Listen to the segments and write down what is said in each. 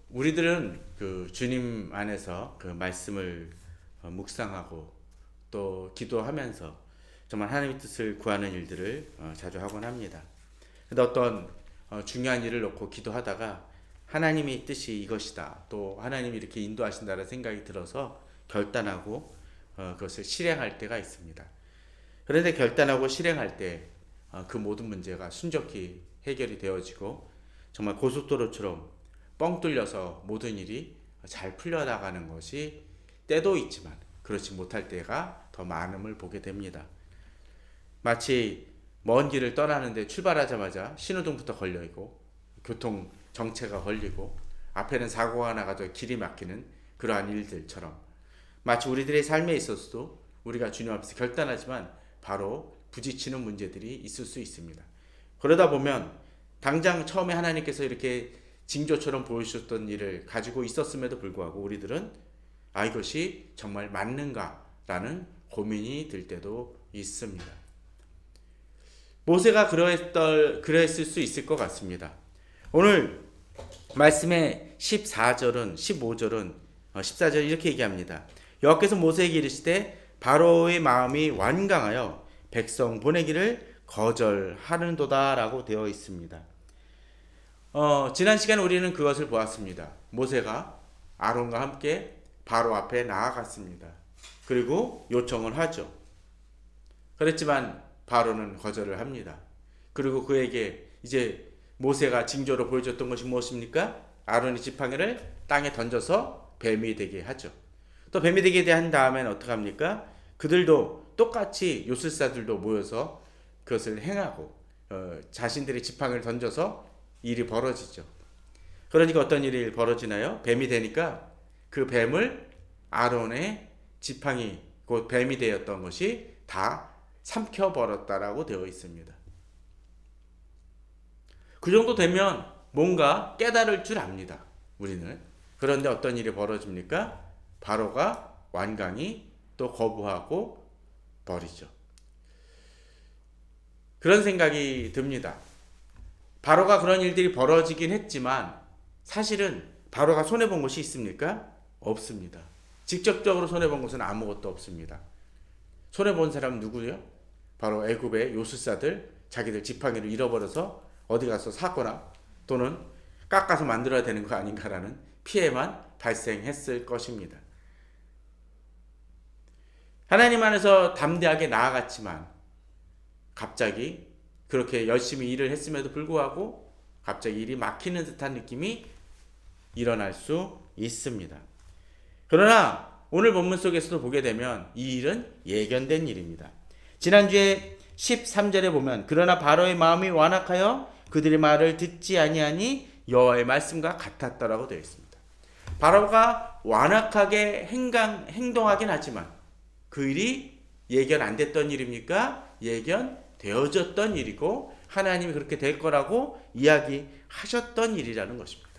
우리들은 그 주님 안에서 그 말씀을 묵상하고 또 기도하면서 정말 하나님의 뜻을 구하는 일들을 자주 하곤 합니다. 근데 어떤 중요한 일을 놓고 기도하다가 하나님의 뜻이 이것이다, 또 하나님이 이렇게 인도하신다는 생각이 들어서 결단하고 그것을 실행할 때가 있습니다. 그런데 결단하고 실행할 때 그 모든 문제가 순적히 해결이 되어지고 정말 고속도로처럼 뻥 뚫려서 모든 일이 잘 풀려나가는 것이 때도 있지만 그렇지 못할 때가 더 많음을 보게 됩니다. 마치 먼 길을 떠나는데 출발하자마자 신호등부터 걸려있고 교통 정체가 걸리고 앞에는 사고가 나가도 길이 막히는 그러한 일들처럼 마치 우리들의 삶에 있어서도 우리가 주님 앞에서 결단하지만 바로 부딪히는 문제들이 있을 수 있습니다. 그러다 보면 당장 처음에 하나님께서 이렇게 징조처럼 보여주셨던 일을 가지고 있었음에도 불구하고 우리들은 이것이 정말 맞는가라는 고민이 들 때도 있습니다. 모세가 그랬을 수 있을 것 같습니다. 오늘 말씀의 14절은 15절은 14절 이렇게 얘기합니다. 여호와께서 모세에게 이르시되 바로의 마음이 완강하여 백성 보내기를 거절하는도다 라고 되어 있습니다. 지난 시간에 우리는 그것을 보았습니다. 모세가 아론과 함께 바로 앞에 나아갔습니다. 그리고 요청을 하죠. 그랬지만 바로는 거절을 합니다. 그리고 그에게 이제 모세가 징조로 보여줬던 것이 무엇입니까? 아론의 지팡이를 땅에 던져서 뱀이 되게 하죠. 또 뱀이 되게 한 다음엔 어떻게 합니까? 그들도 똑같이 요술사들도 모여서 그것을 행하고 자신들의 지팡이를 던져서 일이 벌어지죠. 그러니까 어떤 일이 벌어지나요? 뱀이 되니까 그 뱀을 아론의 지팡이, 곧 뱀이 되었던 것이 다 삼켜버렸다라고 되어 있습니다. 그 정도 되면 뭔가 깨달을 줄 압니다. 우리는. 그런데 어떤 일이 벌어집니까? 바로가 완강히 또 거부하고 버리죠. 그런 생각이 듭니다. 바로가 그런 일들이 벌어지긴 했지만 사실은 바로가 손해본 것이 있습니까? 없습니다. 직접적으로 손해본 것은 아무것도 없습니다. 손해본 사람은 누구요? 바로 애굽의 요술사들, 자기들 지팡이를 잃어버려서 어디 가서 사거나 또는 깎아서 만들어야 되는 거 아닌가라는 피해만 발생했을 것입니다. 하나님 안에서 담대하게 나아갔지만 갑자기 그렇게 열심히 일을 했음에도 불구하고 갑자기 일이 막히는 듯한 느낌이 일어날 수 있습니다. 그러나 오늘 본문 속에서도 보게 되면 이 일은 예견된 일입니다. 지난주에 13절에 보면 그러나 바로의 마음이 완악하여 그들의 말을 듣지 아니하니 여호와의 말씀과 같았더라고 되어 있습니다. 바로가 완악하게 행동하긴 하지만 그 일이 예견 안 됐던 일입니까? 예견되어졌던 일이고 하나님이 그렇게 될 거라고 이야기하셨던 일이라는 것입니다.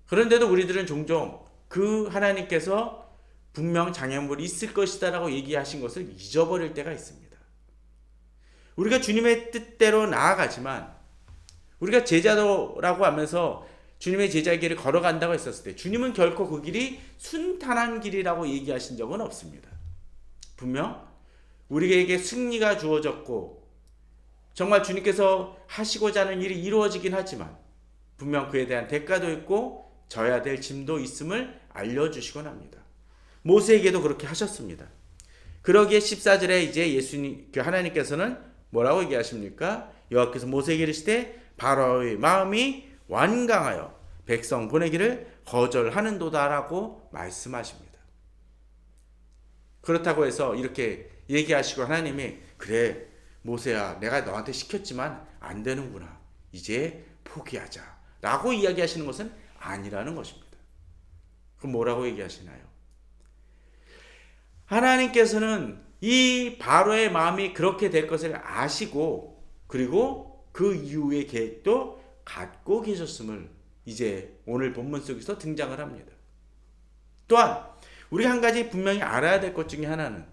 그런데도 우리들은 종종 그 하나님께서 분명 장애물이 있을 것이다 라고 얘기하신 것을 잊어버릴 때가 있습니다. 우리가 주님의 뜻대로 나아가지만 우리가 제자도라고 하면서 주님의 제자의 길을 걸어간다고 했었을 때 주님은 결코 그 길이 순탄한 길이라고 얘기하신 적은 없습니다. 분명 우리에게 승리가 주어졌고 정말 주님께서 하시고자 하는 일이 이루어지긴 하지만 분명 그에 대한 대가도 있고 져야 될 짐도 있음을 알려주시곤 합니다. 모세에게도 그렇게 하셨습니다. 그러기에 14절에 이제 예수님, 하나님께서는 뭐라고 얘기하십니까? 여호와께서 모세에게 이르시되 바로의 마음이 완강하여 백성 보내기를 거절하는도다라고 말씀하십니다. 그렇다고 해서 이렇게 얘기하시고 하나님이 그래 모세야 내가 너한테 시켰지만 안 되는구나 이제 포기하자 라고 이야기하시는 것은 아니라는 것입니다. 그럼 뭐라고 얘기하시나요? 하나님께서는 이 바로의 마음이 그렇게 될 것을 아시고 그리고 그 이후의 계획도 갖고 계셨음을 이제 오늘 본문 속에서 등장을 합니다. 또한 우리가 한 가지 분명히 알아야 될 것 중에 하나는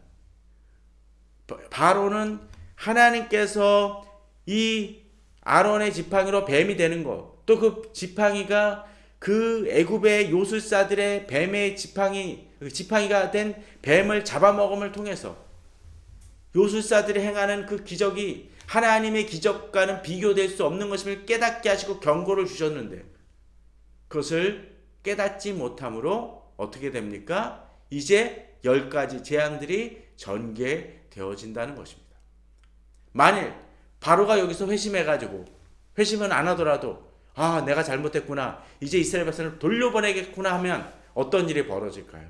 바로는 하나님께서 이 아론의 지팡이로 뱀이 되는 것 또 그 지팡이가 그 애굽의 요술사들의 뱀의 지팡이가 된 뱀을 잡아먹음을 통해서 요술사들이 행하는 그 기적이 하나님의 기적과는 비교될 수 없는 것임을 깨닫게 하시고 경고를 주셨는데 그것을 깨닫지 못함으로 어떻게 됩니까? 이제 10가지 재앙들이 전개되어진다는 것입니다. 만일 바로가 여기서 회심해가지고 회심은 안 하더라도 내가 잘못했구나, 이제 이스라엘 백성을 돌려보내겠구나 하면 어떤 일이 벌어질까요?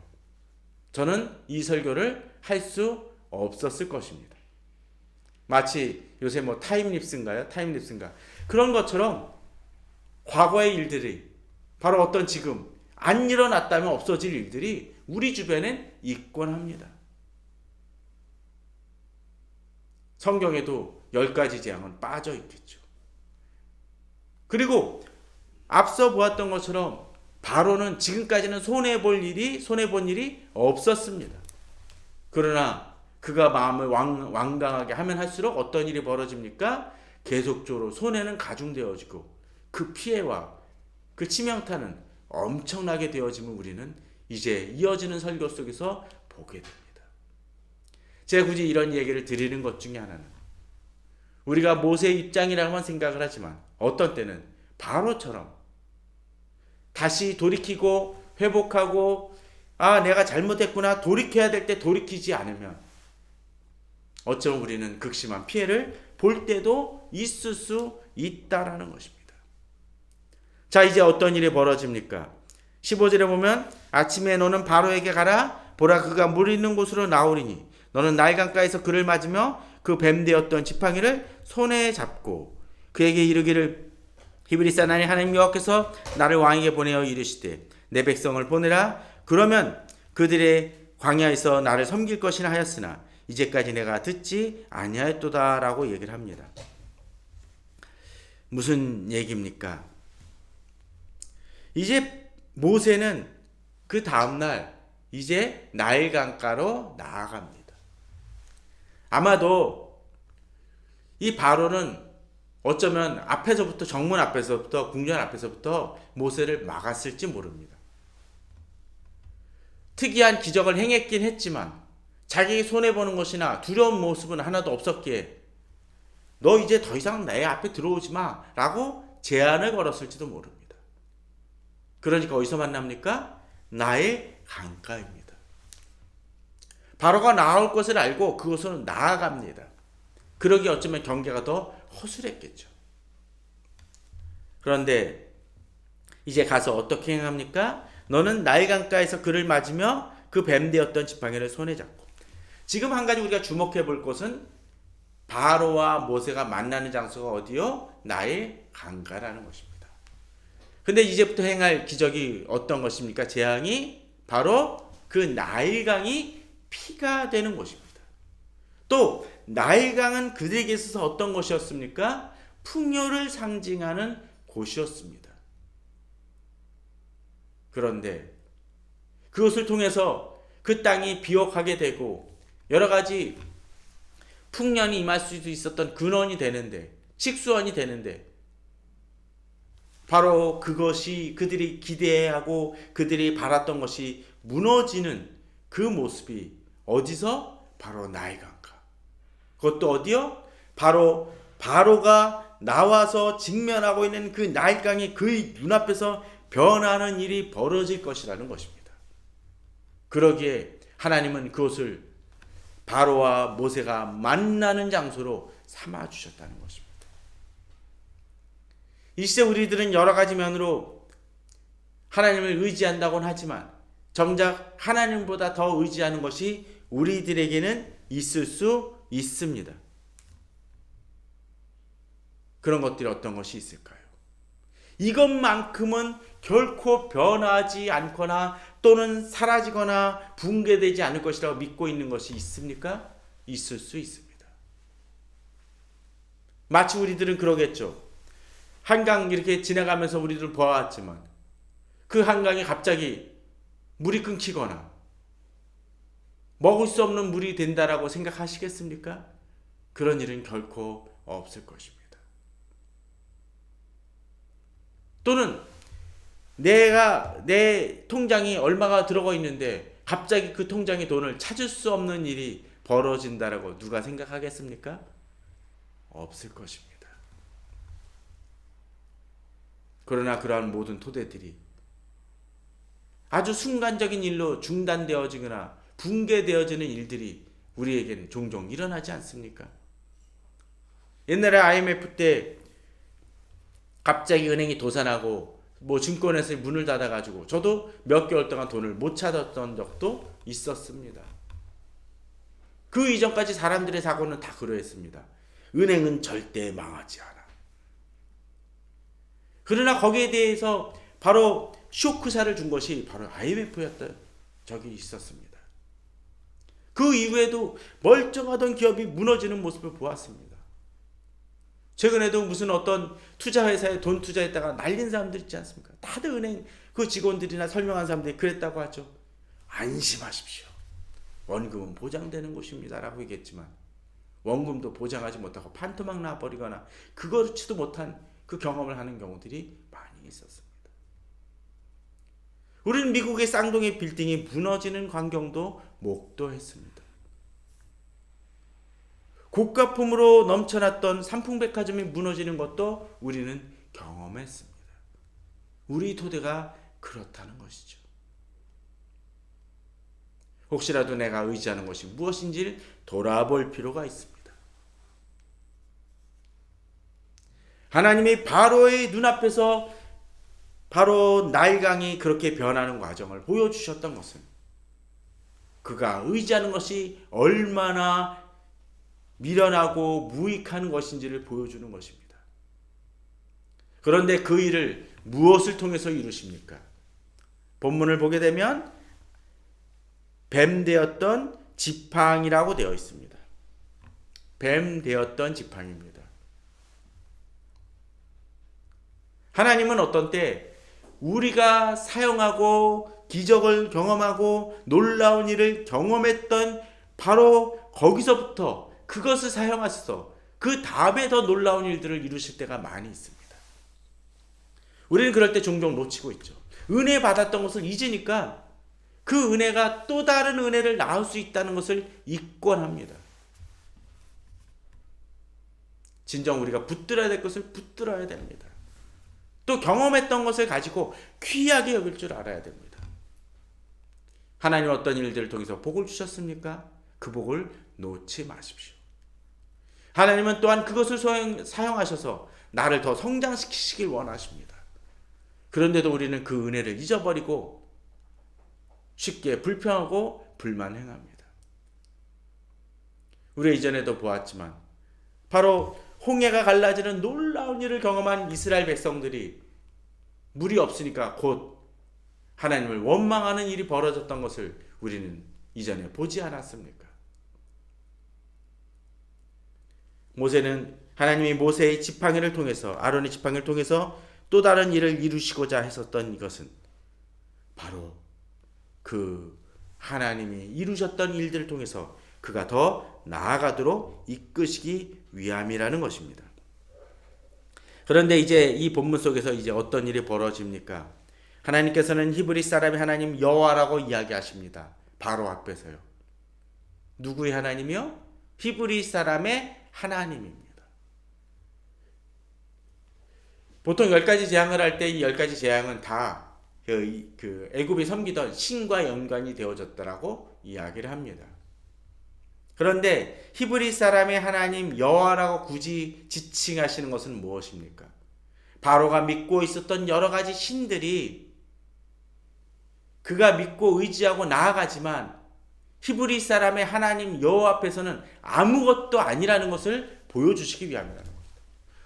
저는 이 설교를 할 수 없었을 것입니다. 마치 요새 타임립스인가요? 타임립스인가? 그런 것처럼 과거의 일들이 바로 어떤 지금 안 일어났다면 없어질 일들이 우리 주변엔 있곤 합니다. 성경에도 10가지 재앙은 빠져 있겠죠. 그리고 앞서 보았던 것처럼 바로는 지금까지는 손해본 일이 없었습니다. 그러나 그가 마음을 완강하게 하면 할수록 어떤 일이 벌어집니까? 계속적으로 손해는 가중되어지고 그 피해와 그 치명타는 엄청나게 되어짐을 우리는 이제 이어지는 설교 속에서 보게 됩니다. 제가 굳이 이런 얘기를 드리는 것 중에 하나는 우리가 모세의 입장이라고만 생각을 하지만 어떤 때는 바로처럼 다시 돌이키고 회복하고 내가 잘못했구나 돌이켜야 될 때 돌이키지 않으면 어쩌면 우리는 극심한 피해를 볼 때도 있을 수 있다라는 것입니다. 자, 이제 어떤 일이 벌어집니까? 15절에 보면 아침에 너는 바로에게 가라. 보라, 그가 물 있는 곳으로 나오리니 너는 나일강가에서 그를 맞으며 그 뱀되었던 지팡이를 손에 잡고 그에게 이르기를 히브리 하나님 하나님 여호와께서 나를 왕에게 보내어 이르시되 내 백성을 보내라. 그러면 그들의 광야에서 나를 섬길 것이라 하였으나 이제까지 내가 듣지 아니하였도다 라고 얘기를 합니다. 무슨 얘기입니까? 이제 모세는 그 다음날 이제 나일강가로 나아갑니다. 아마도 이 바로는 어쩌면 앞에서부터 정문 앞에서부터 궁전 앞에서부터 모세를 막았을지 모릅니다. 특이한 기적을 행했긴 했지만 자기 손해보는 것이나 두려운 모습은 하나도 없었기에 너 이제 더 이상 내 앞에 들어오지 마 라고 제안을 걸었을지도 모릅니다. 그러니까 어디서 만납니까? 나일 강가입니다. 바로가 나올 것을 알고 그곳으로 나아갑니다. 그러기에 어쩌면 경계가 더 허술했겠죠. 그런데 이제 가서 어떻게 행합니까? 너는 나일 강가에서 그를 맞으며 그 뱀되었던 지팡이를 손에 잡고. 지금 한 가지 우리가 주목해 볼 것은 바로와 모세가 만나는 장소가 어디요? 나일 강가라는 것입니다. 근데 이제부터 행할 기적이 어떤 것입니까? 재앙이 바로 그 나일강이 피가 되는 것입니다. 또 나일강은 그들에게 있어서 어떤 것이었습니까? 풍요를 상징하는 곳이었습니다. 그런데 그것을 통해서 그 땅이 비옥하게 되고 여러 가지 풍년이 임할 수도 있었던 근원이 되는데, 식수원이 되는데 바로 그것이 그들이 기대하고 그들이 바랐던 것이 무너지는 그 모습이 어디서? 바로 나일강가. 그것도 어디요? 바로 바로가 나와서 직면하고 있는 그 나일강이 그 눈앞에서 변하는 일이 벌어질 것이라는 것입니다. 그러기에 하나님은 그것을 바로와 모세가 만나는 장소로 삼아 주셨다는 것입니다. 이 시대 우리들은 여러 가지 면으로 하나님을 의지한다고는 하지만 정작 하나님보다 더 의지하는 것이 우리들에게는 있을 수 있습니다. 그런 것들이 어떤 것이 있을까요? 이것만큼은 결코 변하지 않거나 또는 사라지거나 붕괴되지 않을 것이라고 믿고 있는 것이 있습니까? 있을 수 있습니다. 마치 우리들은 그러겠죠. 한강 이렇게 지나가면서 우리들은 보아왔지만 그 한강이 갑자기 물이 끊기거나 먹을 수 없는 물이 된다라고 생각하시겠습니까? 그런 일은 결코 없을 것입니다. 또는 내 통장이 얼마가 들어가 있는데 갑자기 그 통장의 돈을 찾을 수 없는 일이 벌어진다라고 누가 생각하겠습니까? 없을 것입니다. 그러나 그러한 모든 토대들이 아주 순간적인 일로 중단되어지거나 붕괴되어지는 일들이 우리에게는 종종 일어나지 않습니까? 옛날에 IMF 때 갑자기 은행이 도산하고 증권회사에 문을 닫아가지고 저도 몇 개월 동안 돈을 못 찾았던 적도 있었습니다. 그 이전까지 사람들의 사고는 다 그러했습니다. 은행은 절대 망하지 않아. 그러나 거기에 대해서 바로 쇼크사를 준 것이 바로 IMF였던 적이 있었습니다. 그 이후에도 멀쩡하던 기업이 무너지는 모습을 보았습니다. 최근에도 무슨 어떤 투자회사에 돈 투자했다가 날린 사람들 있지 않습니까? 다들 은행 그 직원들이나 설명한 사람들이 그랬다고 하죠. 안심하십시오. 원금은 보장되는 곳입니다. 라고 얘기했지만 원금도 보장하지 못하고 판토막 나버리거나 그거치도 못한 그 경험을 하는 경우들이 많이 있었습니다. 우리는 미국의 쌍둥이 빌딩이 무너지는 광경도 목도했습니다. 고가품으로 넘쳐났던 삼풍백화점이 무너지는 것도 우리는 경험했습니다. 우리 토대가 그렇다는 것이죠. 혹시라도 내가 의지하는 것이 무엇인지를 돌아볼 필요가 있습니다. 하나님이 바로의 눈앞에서 바로 나일강이 그렇게 변하는 과정을 보여주셨던 것은 그가 의지하는 것이 얼마나 미련하고 무익한 것인지를 보여주는 것입니다. 그런데 그 일을 무엇을 통해서 이루십니까? 본문을 보게 되면 뱀 되었던 지팡이라고 되어 있습니다. 뱀 되었던 지팡이입니다. 하나님은 어떤 때 우리가 사용하고 기적을 경험하고 놀라운 일을 경험했던 바로 거기서부터 그것을 사용하셔서 그 다음에 더 놀라운 일들을 이루실 때가 많이 있습니다. 우리는 그럴 때 종종 놓치고 있죠. 은혜 받았던 것을 잊으니까 그 은혜가 또 다른 은혜를 낳을 수 있다는 것을 잊곤 합니다. 진정 우리가 붙들어야 될 것을 붙들어야 됩니다. 또 경험했던 것을 가지고 귀하게 여길 줄 알아야 됩니다. 하나님 어떤 일들을 통해서 복을 주셨습니까? 그 복을 놓지 마십시오. 하나님은 또한 그것을 사용하셔서 나를 더 성장시키시길 원하십니다. 그런데도 우리는 그 은혜를 잊어버리고 쉽게 불평하고 불만행합니다. 우리 이전에도 보았지만 바로 홍해가 갈라지는 놀라운 일을 경험한 이스라엘 백성들이 물이 없으니까 곧 하나님을 원망하는 일이 벌어졌던 것을 우리는 이전에 보지 않았습니까? 모세는 하나님이 모세의 지팡이를 통해서 아론의 지팡이를 통해서 또 다른 일을 이루시고자 했었던 이것은 바로 그 하나님이 이루셨던 일들을 통해서 그가 더 나아가도록 이끄시기 위함이라는 것입니다. 그런데 이제 이 본문 속에서 이제 어떤 일이 벌어집니까? 하나님께서는 히브리 사람의 하나님 여호와라고 이야기하십니다. 바로 앞에서요. 누구의 하나님이요? 히브리 사람의 하나님입니다. 보통 10가지 재앙을 할 때 이 10가지 재앙은 다 그 애굽이 섬기던 신과 연관이 되어졌다라고 이야기를 합니다. 그런데 히브리 사람의 하나님 여호와라고 굳이 지칭하시는 것은 무엇입니까? 바로가 믿고 있었던 여러 가지 신들이 그가 믿고 의지하고 나아가지만 히브리 사람의 하나님 여호와 앞에서는 아무것도 아니라는 것을 보여주시기 위함이라는 겁니다.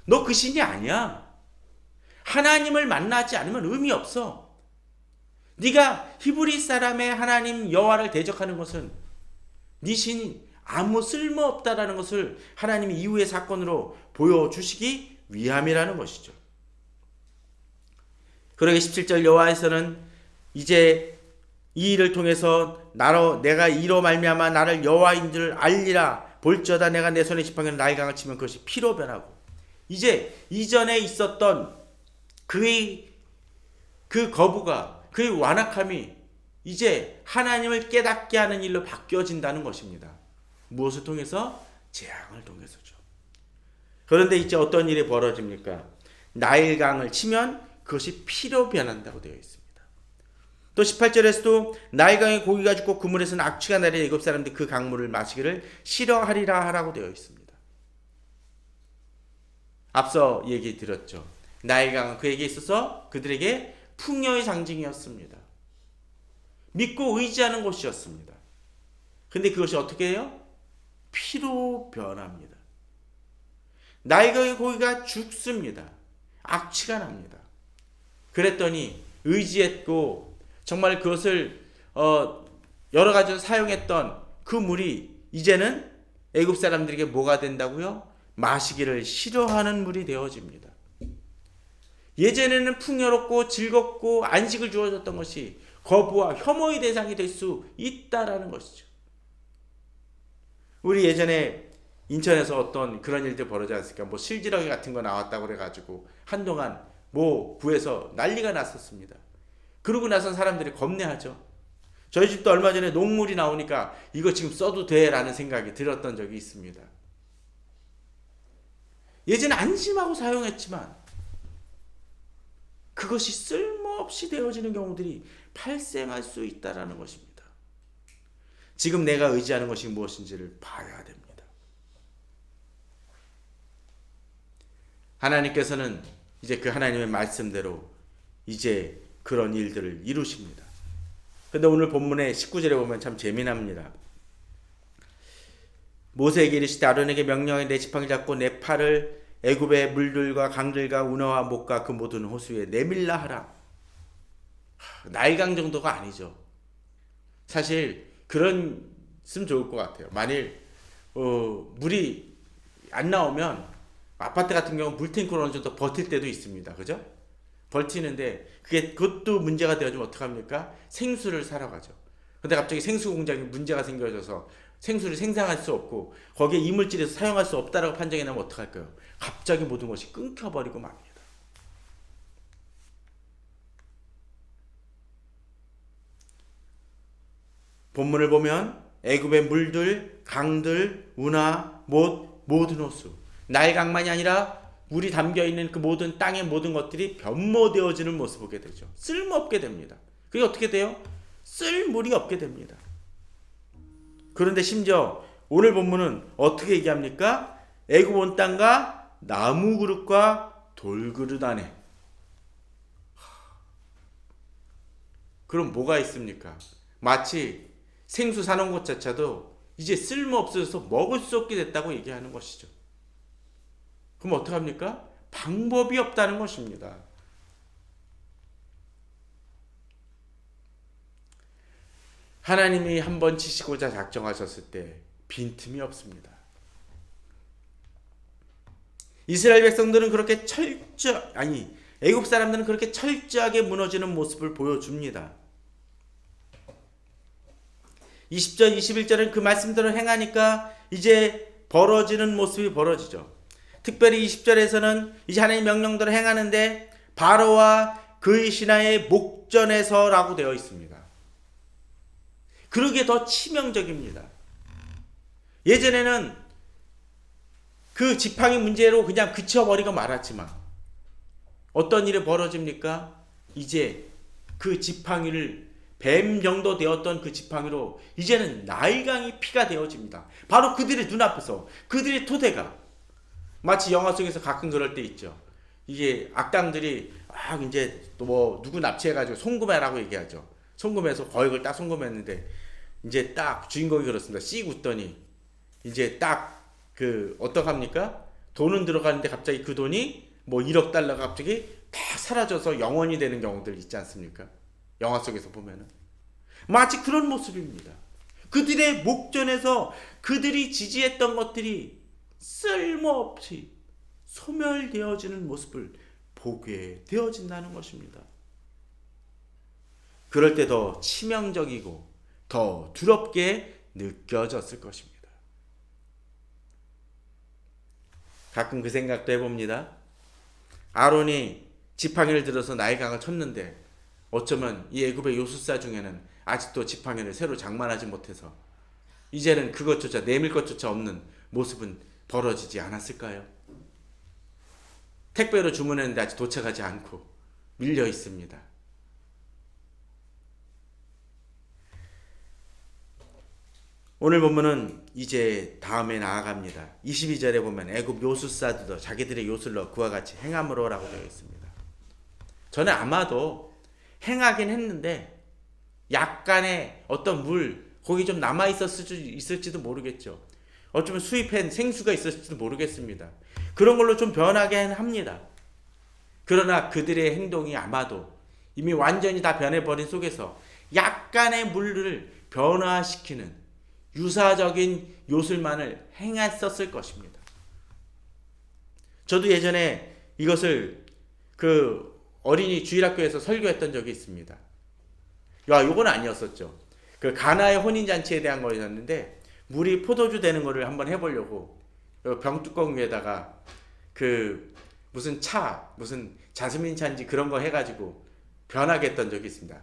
너 그 신이 아니야. 하나님을 만나지 않으면 의미 없어. 네가 히브리 사람의 하나님 여호와를 대적하는 것은 네 신이 아무 쓸모없다라는 것을 하나님이 이후의 사건으로 보여주시기 위함이라는 것이죠. 그러게 17절 여호와에서는 이제 이 일을 통해서 내가 이로 말미암아 나를 여호와인 줄 알리라. 볼지어다 내가 내 손에 지팡이를 나일강을 치면 그것이 피로 변하고, 이제 이전에 있었던 그의 그 거부가, 그 완악함이 이제 하나님을 깨닫게 하는 일로 바뀌어진다는 것입니다. 무엇을 통해서? 재앙을 통해서죠. 그런데 이제 어떤 일이 벌어집니까? 나일강을 치면 그것이 피로 변한다고 되어 있습니다. 또 18절에서도 나일강에 고기가 죽고 그 물에서는 악취가 나려 애굽 사람들이 그 강물을 마시기를 싫어하리라 하라고 되어 있습니다. 앞서 얘기 드렸죠. 나일강은 그에게 있어서 그들에게 풍요의 상징이었습니다. 믿고 의지하는 곳이었습니다. 근데 그것이 어떻게 해요? 피로 변합니다. 나일강의 고기가 죽습니다. 악취가 납니다. 그랬더니 의지했고 정말 그것을 여러 가지로 사용했던 그 물이 이제는 애굽 사람들에게 뭐가 된다고요? 마시기를 싫어하는 물이 되어집니다. 예전에는 풍요롭고 즐겁고 안식을 주어졌던 것이 거부와 혐오의 대상이 될 수 있다라는 것이죠. 우리 예전에 인천에서 어떤 그런 일들 벌어지지 않습니까? 뭐 실지렁이 같은 거 나왔다고 그래가지고 한동안 뭐 구해서 난리가 났었습니다. 그러고 나선 사람들이 겁내하죠. 저희 집도 얼마 전에 녹물이 나오니까 이거 지금 써도 돼 라는 생각이 들었던 적이 있습니다. 예전에 안심하고 사용했지만 그것이 쓸모없이 되어지는 경우들이 발생할 수 있다는 것입니다. 지금 내가 의지하는 것이 무엇인지를 봐야 됩니다. 하나님께서는 이제 그 하나님의 말씀대로 이제 그런 일들을 이루십니다. 그런데 오늘 본문의 19절에 보면 참 재미납니다. 모세에게 이르시되 아론에게 명령하여 내 지팡이를 잡고 내 팔을 애굽의 물들과 강들과 운하와 목과 그 모든 호수에 내밀라 하라. 나일강 정도가 아니죠. 사실 그런 있으면 좋을 것 같아요. 만일 물이 안 나오면 아파트 같은 경우 물탱크로 어느 정도 버틸 때도 있습니다. 그죠? 버티는데 그것도 문제가 되어지면 어떡합니까? 생수를 사러 가죠. 근데 갑자기 생수 공장에 문제가 생겨져서 생수를 생산할 수 없고 거기에 이물질에서 사용할 수 없다라고 판정이 나면 어떡할까요? 갑자기 모든 것이 끊겨버리고 맙니다. 본문을 보면 애굽의 물들, 강들, 운하, 못, 모든 호수, 나일강만이 아니라 물이 담겨있는 그 모든 땅의 모든 것들이 변모되어지는 모습을 보게 되죠. 쓸모없게 됩니다. 그게 어떻게 돼요? 쓸 물이 없게 됩니다. 그런데 심지어 오늘 본문은 어떻게 얘기합니까? 애굽 온 땅과 나무 그릇과 돌 그릇 안에. 그럼 뭐가 있습니까? 마치 생수 사놓은 것 자체도 이제 쓸모없어져서 먹을 수 없게 됐다고 얘기하는 것이죠. 그럼 어떡합니까? 방법이 없다는 것입니다. 하나님이 한번 치시고자 작정하셨을 때 빈틈이 없습니다. 이스라엘 백성들은 그렇게 애굽 사람들은 그렇게 철저하게 무너지는 모습을 보여줍니다. 20절, 21절은 그 말씀대로 행하니까 이제 벌어지는 모습이 벌어지죠. 특별히 20절에서는 이제 하나님의 명령대로 행하는데 바로와 그의 신하의 목전에서라고 되어 있습니다. 그러기에 더 치명적입니다. 예전에는 그 지팡이 문제로 그냥 그쳐버리고 말았지만 어떤 일이 벌어집니까? 이제 그 지팡이를 뱀 정도 되었던 그 지팡이로 이제는 나일강이 피가 되어집니다. 바로 그들의 눈앞에서 그들의 토대가 마치 영화 속에서 가끔 그럴 때 있죠. 이게 악당들이 이제 또 뭐 누구 납치해가지고 송금해라고 얘기하죠. 송금해서 거액을 딱 송금했는데 이제 딱 주인공이 그렇습니다. 씩 웃더니 이제 딱 그 어떡합니까? 돈은 들어가는데 갑자기 그 돈이 뭐 1억 달러가 갑자기 다 사라져서 영원이 되는 경우들 있지 않습니까? 영화 속에서 보면은 마치 그런 모습입니다. 그들의 목전에서 그들이 지지했던 것들이 쓸모없이 소멸되어지는 모습을 보게 되어진다는 것입니다. 그럴 때 더 치명적이고 더 두렵게 느껴졌을 것입니다. 가끔 그 생각도 해봅니다. 아론이 지팡이를 들어서 나일강을 쳤는데 어쩌면 이 애굽의 요술사 중에는 아직도 지팡이를 새로 장만하지 못해서 이제는 그것조차 내밀 것조차 없는 모습은 벌어지지 않았을까요? 택배로 주문했는데 아직 도착하지 않고 밀려 있습니다. 오늘 본문은 이제 다음에 나아갑니다. 22절에 보면 애굽 요술사들도 자기들의 요술로 그와 같이 행함으로라고 되어 있습니다. 저는 아마도 행하긴 했는데 약간의 어떤 거기 좀 남아 있을지도 모르겠죠. 어쩌면 수입한 생수가 있었을지도 모르겠습니다. 그런 걸로 좀 변하게 합니다. 그러나 그들의 행동이 아마도 이미 완전히 다 변해버린 속에서 약간의 물을 변화시키는 유사적인 요술만을 행했었을 것입니다. 저도 예전에 이것을 그 어린이 주일학교에서 설교했던 적이 있습니다. 요건 아니었었죠. 그 가나의 혼인잔치에 대한 거였는데 물이 포도주 되는 거를 한번 해보려고 병뚜껑 위에다가 그 무슨 자스민 차인지 그런 거 해가지고 변하게 했던 적이 있습니다.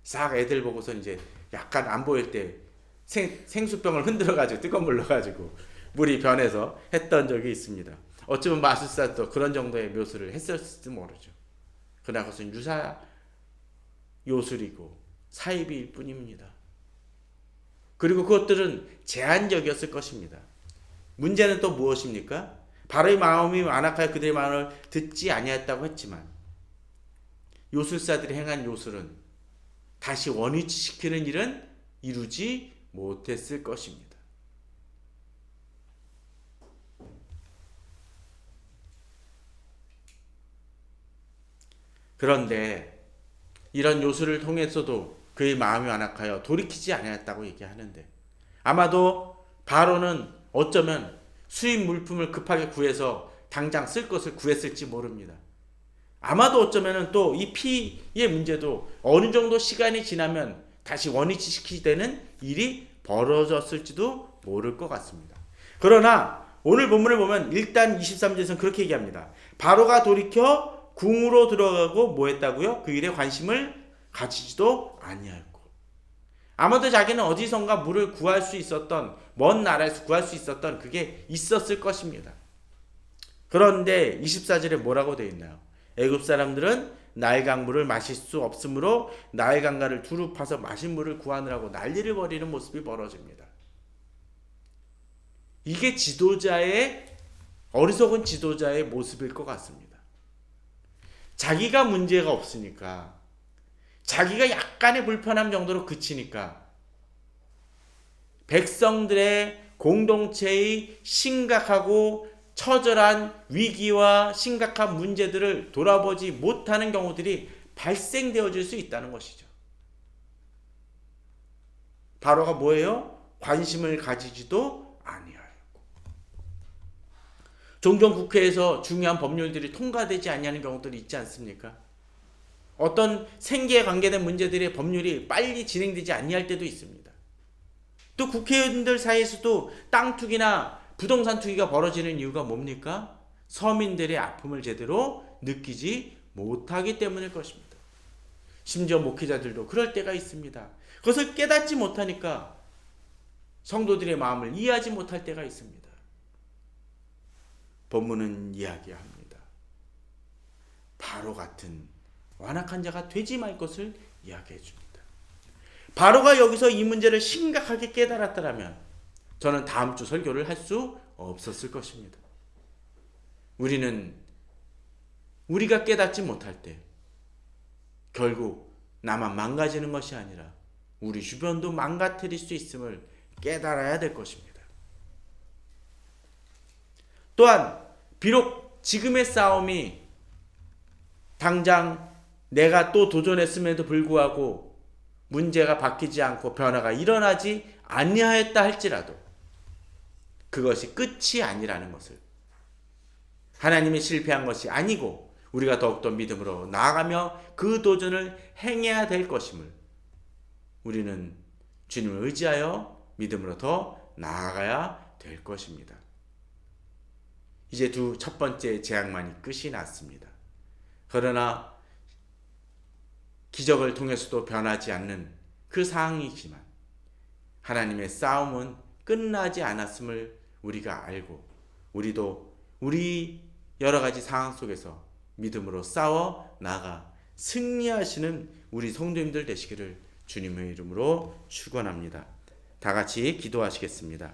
싹 애들 보고서 이제 약간 안 보일 때 생수병을 흔들어가지고 뜨거운 물 넣어가지고 물이 변해서 했던 적이 있습니다. 어쩌면 마술사도 그런 정도의 묘술을 했을지도 모르죠. 그러나 그것은 유사 요술이고 사이비일 뿐입니다. 그리고 그것들은 제한적이었을 것입니다. 문제는 또 무엇입니까? 바로의 마음이 완악하여 그들의 마음을 듣지 아니했다고 했지만 요술사들이 행한 요술은 다시 원위치시키는 일은 이루지 못했을 것입니다. 그런데 이런 요술을 통해서도 그의 마음이 완악하여 돌이키지 아니했다고 얘기하는데 아마도 바로는 어쩌면 수입 물품을 급하게 구해서 당장 쓸 것을 구했을지 모릅니다. 아마도 어쩌면 또 이 피의 문제도 어느 정도 시간이 지나면 다시 원위치시키되는 일이 벌어졌을지도 모를 것 같습니다. 그러나 오늘 본문을 보면 일단 23절에서는 그렇게 얘기합니다. 바로가 돌이켜 궁으로 들어가고 뭐 했다고요? 그 일에 관심을 가지지도 아니하였고 아마도 자기는 어디선가 물을 구할 수 있었던 먼 나라에서 구할 수 있었던 그게 있었을 것입니다. 그런데 24절에 뭐라고 되어 있나요? 애굽 사람들은 나일강물을 마실 수 없으므로 나일강가를 두루 파서 마실 물을 구하느라고 난리를 벌이는 모습이 벌어집니다. 이게 어리석은 지도자의 모습일 것 같습니다. 자기가 문제가 없으니까 자기가 약간의 불편함 정도로 그치니까 백성들의 공동체의 심각하고 처절한 위기와 심각한 문제들을 돌아보지 못하는 경우들이 발생되어질 수 있다는 것이죠. 바로가 뭐예요? 관심을 가지지도 아니하였고 종종 국회에서 중요한 법률들이 통과되지 아니하는 경우들이 있지 않습니까? 어떤 생계에 관계된 문제들의 법률이 빨리 진행되지 아니할 때도 있습니다. 또 국회의원들 사이에서도 땅 투기나 부동산 투기가 벌어지는 이유가 뭡니까? 서민들의 아픔을 제대로 느끼지 못하기 때문일 것입니다. 심지어 목회자들도 그럴 때가 있습니다. 그것을 깨닫지 못하니까 성도들의 마음을 이해하지 못할 때가 있습니다. 본문은 이야기합니다. 바로 같은 완악한 자가 되지 말 것을 이야기해 줍니다. 바로가 여기서 이 문제를 심각하게 깨달았더라면 저는 다음 주 설교를 할 수 없었을 것입니다. 우리가 깨닫지 못할 때 결국 나만 망가지는 것이 아니라 우리 주변도 망가뜨릴 수 있음을 깨달아야 될 것입니다. 또한 비록 지금의 싸움이 당장 내가 또 도전했음에도 불구하고 문제가 바뀌지 않고 변화가 일어나지 아니하였다 할지라도 그것이 끝이 아니라는 것을, 하나님이 실패한 것이 아니고 우리가 더욱더 믿음으로 나아가며 그 도전을 행해야 될 것임을 우리는 주님을 의지하여 믿음으로 더 나아가야 될 것입니다. 이제 첫 번째 재앙만이 끝이 났습니다. 그러나 기적을 통해서도 변하지 않는 그 상황이지만 하나님의 싸움은 끝나지 않았음을 우리가 알고 우리도 우리 여러 가지 상황 속에서 믿음으로 싸워 나가 승리하시는 우리 성도님들 되시기를 주님의 이름으로 축원합니다. 다 같이 기도하시겠습니다.